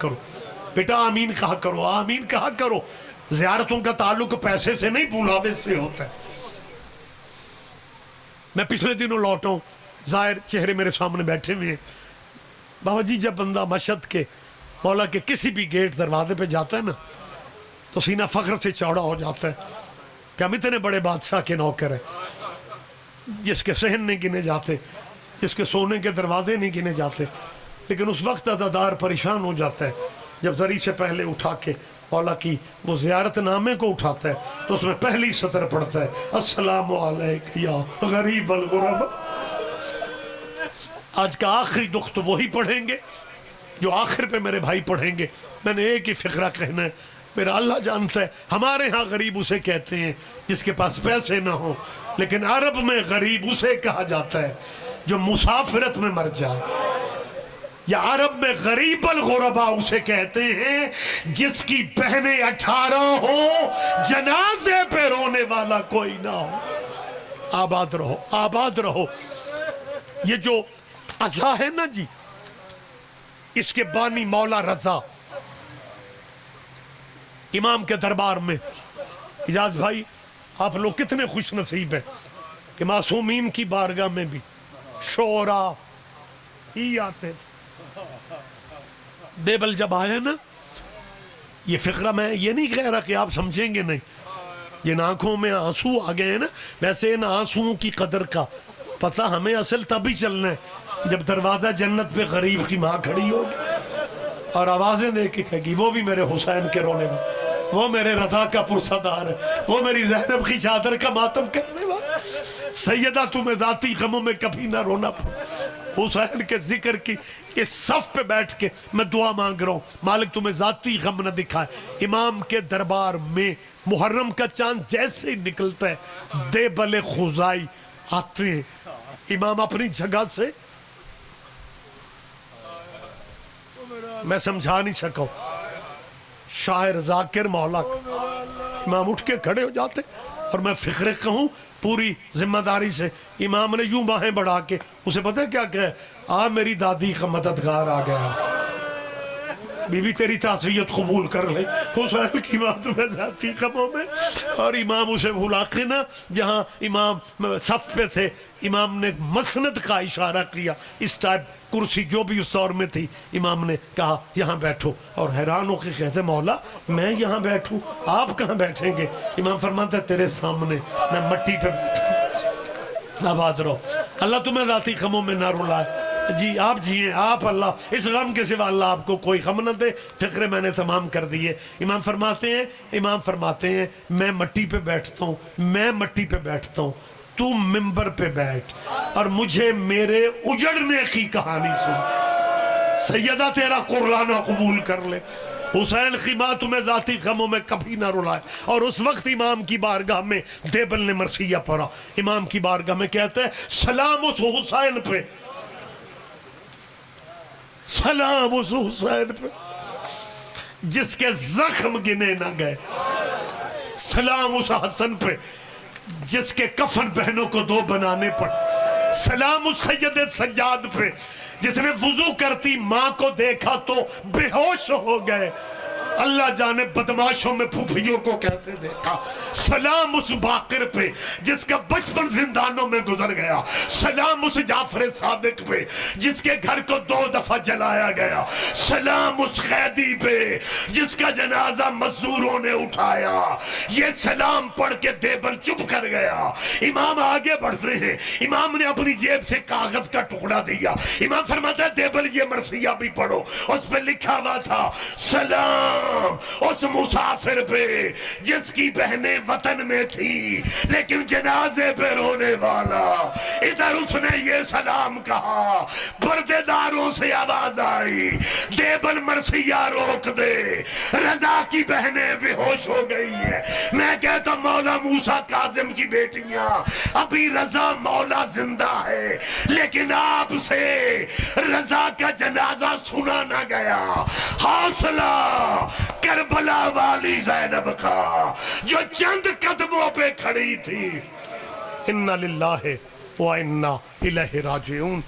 کرو بیٹا، آمین کہا کرو، آمین کہا کرو۔ زیارتوں کا تعلق پیسے سے نہیں، بلاوے سے ہوتا ہے۔ میں پچھلے دنوں لوٹا ہوں، ظاہر چہرے میرے سامنے بیٹھے ہوئے ہیں۔ بابا جی جب بندہ مشہد کے مولا کے کسی بھی گیٹ دروازے پہ جاتا ہے نا تو سینہ فخر سے چوڑا ہو جاتا ہے کہ ہم اتنے بڑے بادشاہ کے نوکر ہیں، جس کے صحن نہیں گنے جاتے، جس کے سونے کے دروازے نہیں گنے جاتے۔ لیکن اس وقت عزادار پریشان ہو جاتا ہے جب زری سے پہلے اٹھا کے مولا کی وہ زیارت نامے کو اٹھاتا ہے تو اس میں پہلی سطر پڑھتا ہے، السلام علیک یا غریب الغرباء۔ آج کا آخری دکھ تو وہی پڑھیں گے جو آخر پہ میرے بھائی پڑھیں گے۔ میں نے ایک ہی فقرہ کہنا ہے، میرا اللہ جانتا ہے ہمارے ہاں غریب اسے کہتے ہیں جس کے پاس پیسے نہ ہو، لیکن عرب میں غریب اسے کہا جاتا ہے جو مسافرت میں مر جائے، یا عرب میں غریب الغرباء اسے کہتے ہیں جس کی بہنیں 18 ہوں، جنازے پہ رونے والا کوئی نہ ہو۔ آباد رہو، آباد رہو۔ یہ جو عزا ہے نا جی، اس کے بانی مولا رضا امام کے دربار میں، اجاز بھائی آپ لوگ کتنے خوش نصیب ہیں کہ معصومین کی بارگاہ میں بھی شعراء ہی آتے تھے۔ دیبل جب آیا نا، یہ فقرہ میں یہ نہیں کہہ رہا کہ آپ سمجھیں گے نہیں، جن آنکھوں میں آنسو آ گئے ہیں نا، ویسے ان آنسوؤں کی قدر کا پتہ ہمیں اصل تبھی چلنا ہے جب دروازہ جنت پہ غریب کی ماں کھڑی ہوگی اور آوازیں دے کے کہے گی وہ بھی میرے حسین کے رونے والے، وہ میرے رضا کا پرصدار ہے، وہ میری زینب کی چادر کا ماتم کرنے والا۔ سیدہ تمہیں ذاتی غموں میں کبھی نہ رونا پڑے۔ حسین کے ذکر کی اس صف پہ بیٹھ کے میں دعا مانگ رہا ہوں، مالک تمہیں ذاتی غم نہ دکھائے۔ امام کے دربار میں محرم کا چاند جیسے ہی نکلتا ہے دیبل خزائی آتے ہیں۔ امام اپنی جگہ سے، میں سمجھا نہیں سکا، شاعر ذاکر مولا، امام اٹھ کے کھڑے ہو جاتے اور میں فقرے کہوں پوری ذمہ داری سے، امام نے یوں باہیں بڑھا کے اسے پتہ ہے کیا کہے، آ میری دادی کا مددگار آ گیا، بی بی تیری تعزیت قبول کر لے۔ حسین کی بات میں ذاتی غموں میں، اور امام اسے بھلا کے نا جہاں امام صف پہ تھے، امام نے مسند کا اشارہ کیا، اس ٹائپ کرسی جو بھی اس دور میں تھی، امام نے کہا یہاں بیٹھو، اور حیران ہو کے کہتے مولا میں یہاں بیٹھوں، آپ کہاں بیٹھیں گے؟ امام فرماتا ہے تیرے سامنے میں مٹی پہ بیٹھوں۔ آباد رہو، اللہ تمہیں ذاتی غموں میں نہ رلائے۔ جی آپ جیئے، آپ اللہ، اس غم کے سوا اللہ آپ کو کوئی غم نہ دے۔ فقرے میں نے تمام کر دیے۔ امام فرماتے ہیں میں مٹی پہ بیٹھتا ہوں، میں مٹی پہ بیٹھتا ہوں، تو منبر پہ بیٹھ اور مجھے میرے اجڑنے کی کہانی سن، سیدہ تیرا قرآن قبول کر لے، حسین کی ماں تمہیں ذاتی غموں میں کبھی نہ رلائے۔ اور اس وقت امام کی بارگاہ میں دیبل نے مرثیہ پڑھا، امام کی بارگاہ میں کہتے ہیں سلام اس حسین پہ، سلام اس حسین پہ جس کے زخم گنے نہ گئے، سلام اس حسن پہ جس کے کفن بہنوں کو 2 بنانے پڑے، سلام اس سید سجاد پہ جس نے وضو کرتی ماں کو دیکھا تو بے ہوش ہو گئے، اللہ جانے بدماشوں میں پھوپھیوں کو کیسے دیکھا، سلام اس باقر پہ جس کا بچپن زندانوں میں گزر گیا، سلام اس جعفر صادق پہ جس کے گھر کو 2 دفعہ جلایا گیا، سلام اس قیدی پہ جس کا جنازہ مزدوروں نے اٹھایا۔ یہ سلام پڑھ کے دیبل چپ کر گیا۔ امام آگے بڑھتے ہیں، امام نے اپنی جیب سے کاغذ کا ٹکڑا دیا، امام فرماتا ہے دیبل یہ مرثیہ بھی پڑھو، اس پہ لکھا ہوا تھا سلام اس مسافر پہ جس کی بہنیں وطن میں تھی لیکن جنازے پہ رونے والا۔ ادھر اس نے یہ سلام کہا، پردے داروں سے آواز آئی دیبل مرثیہ روک دے، رضا کی بہنیں بے ہوش ہو گئی ہیں۔ میں کہتا مولا موسیٰ کاظم کی بیٹیاں، ابھی رضا مولا زندہ ہے لیکن آپ سے رضا کا جنازہ سنا نہ گیا۔ حوصلہ کربلا والی زینب کا جو چند قدموں پہ کھڑی تھی۔ اِنَّا لِلَّهِ وَإِنَّا إِلَيْهِ رَاجِعُونَ۔